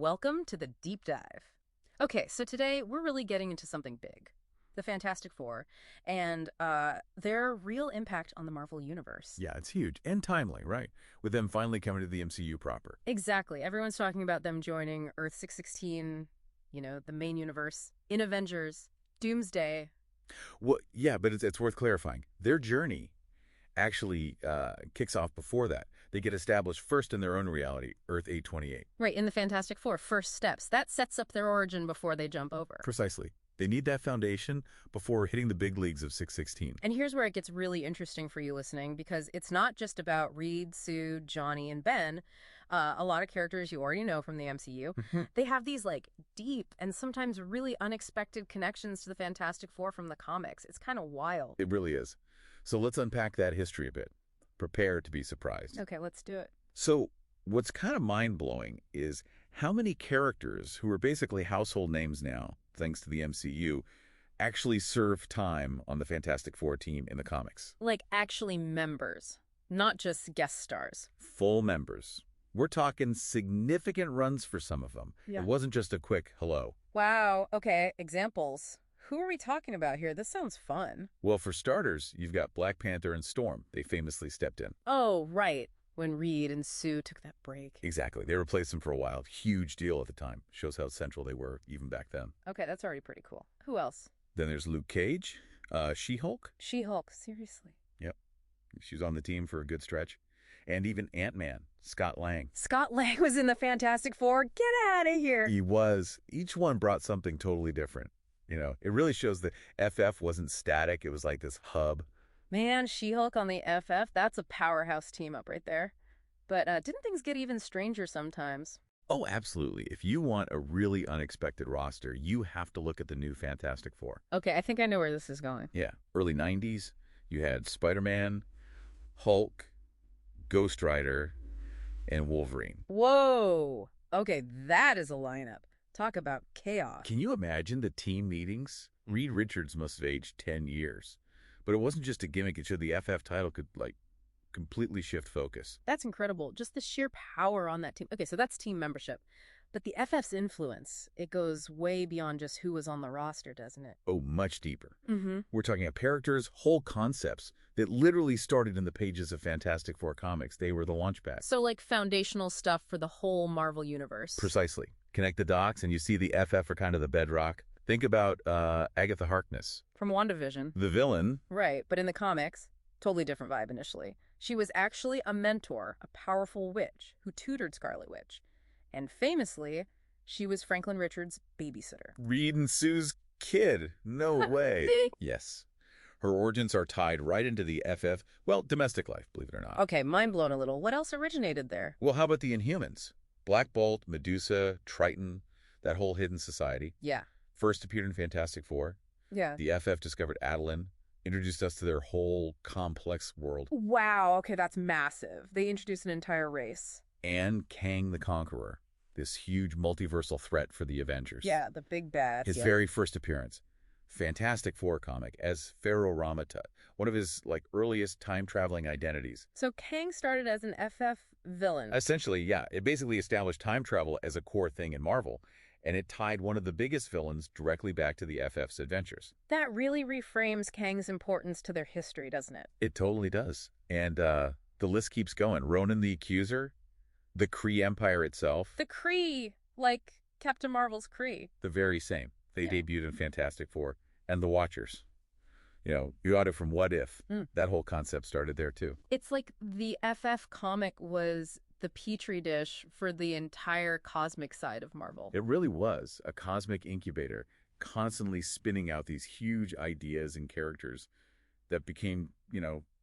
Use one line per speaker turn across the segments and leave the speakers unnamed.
welcome to the deep dive. Okay, so today we're really getting into something big, the Fantastic Four, and their real impact on the Marvel Universe.
Yeah, it's huge and timely, right? With them finally coming to the MCU proper.
Exactly. Everyone's talking about them joining Earth 616, the main universe, in Avengers, Doomsday.
Well, yeah, but it's worth clarifying. Their journey actually kicks off before that. They get established first in their own reality, Earth 828.
Right, in the Fantastic Four, first steps. That sets up their origin before they jump over.
Precisely. They need that foundation before hitting the big leagues of 616.
And here's where it gets really interesting for you listening, because it's not just about Reed, Sue, Johnny, and Ben. A lot of characters you already know from the MCU. They have these deep and sometimes really unexpected connections to the Fantastic Four from the comics. It's kind of wild.
It really is. So let's unpack that history a bit. Prepare to be surprised.
Okay, let's do it.
So what's kind of mind-blowing is how many characters who are basically household names now, thanks to the MCU, actually serve time on the Fantastic Four team in the comics.
Like actually members, not just guest stars.
Full members. We're talking significant runs for some of them.
Yeah.
It wasn't just a quick hello.
Wow, okay, examples. Who are we talking about here? This sounds fun.
Well, for starters, you've got Black Panther and Storm. They famously stepped in.
Oh, right. When Reed and Sue took that break.
Exactly. They replaced them for a while. Huge deal at the time. Shows how central they were even back then.
Okay, that's already pretty cool. Who else?
Then there's Luke Cage, She-Hulk.
She-Hulk, seriously.
Yep. She was on the team for a good stretch. And even Ant-Man, Scott Lang.
Scott Lang was in the Fantastic Four. Get out of here.
He was. Each one brought something totally different. It really shows that FF wasn't static. It was like this hub.
Man, She-Hulk on the FF, that's a powerhouse team up right there. But didn't things get even stranger sometimes?
Oh, absolutely. If you want a really unexpected roster, you have to look at the new Fantastic Four.
Okay, I think I know where this is going.
Yeah. Early 90s, you had Spider-Man, Hulk, Ghost Rider, and Wolverine.
Whoa! Okay, that is a lineup. Talk about chaos.
Can you imagine the team meetings? Reed Richards must have aged 10 years. But it wasn't just a gimmick. It showed the FF title could, completely shift focus.
That's incredible. Just the sheer power on that team. Okay, so that's team membership. But the FF's influence, it goes way beyond just who was on the roster, doesn't it?
Oh, much deeper.
Mm-hmm.
We're talking about characters, whole concepts that literally started in the pages of Fantastic Four comics. They were the launchpad.
So foundational stuff for the whole Marvel Universe.
Precisely. Connect the dots and you see the FF are kind of the bedrock. Think about Agatha Harkness.
From WandaVision.
The villain.
Right, but in the comics, totally different vibe initially. She was actually a mentor, a powerful witch who tutored Scarlet Witch. And famously, she was Franklin Richards' babysitter.
Reed and Sue's kid. No way. Yes. Her origins are tied right into the FF, domestic life, believe it or not.
Okay, mind blown a little. What else originated there?
Well, how about the Inhumans? Black Bolt, Medusa, Triton, that whole hidden society.
Yeah.
First appeared in Fantastic Four.
Yeah.
The FF discovered Attilan, introduced us to their whole complex world.
Wow, okay, that's massive. They introduced an entire race.
And Kang the Conqueror, this huge multiversal threat for the Avengers.
Yeah, the big bad.
His very first appearance. Fantastic Four comic as Pharaoh Ramatut, one of his earliest time-traveling identities.
So Kang started as an FF villain.
Essentially, yeah. It basically established time travel as a core thing in Marvel, and it tied one of the biggest villains directly back to the FF's adventures.
That really reframes Kang's importance to their history, doesn't it?
It totally does. And the list keeps going. Ronan the Accuser, the Kree Empire itself.
The Kree, like Captain Marvel's Kree.
The very same. They debuted in Fantastic Four. And the Watchers. You got it from What If. That whole concept started there, too.
It's like the FF comic was the petri dish for the entire cosmic side of Marvel.
It really was a cosmic incubator, constantly spinning out these huge ideas and characters that became,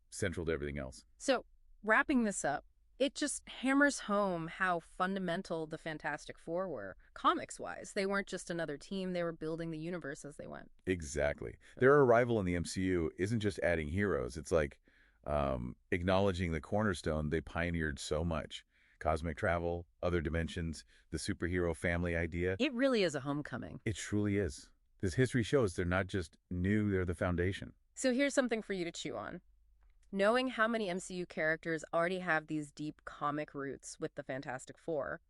central to everything else.
So, wrapping this up, it just hammers home how fundamental the Fantastic Four were, comics-wise. They weren't just another team. They were building the universe as they went.
Exactly. Their arrival in the MCU isn't just adding heroes. It's like acknowledging the cornerstone they pioneered so much. Cosmic travel, other dimensions, the superhero family idea.
It really is a homecoming.
It truly is. This history shows they're not just new, they're the foundation.
So here's something for you to chew on. Knowing how many MCU characters already have these deep comic roots with the Fantastic Four,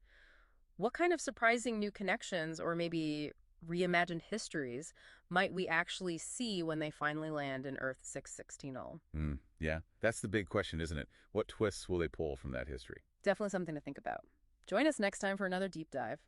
What kind of surprising new connections or maybe reimagined histories might we actually see when they finally land in Earth 616?
Yeah, that's the big question, isn't it? What twists will they pull from that history?
Definitely something to think about. Join us next time for another deep dive.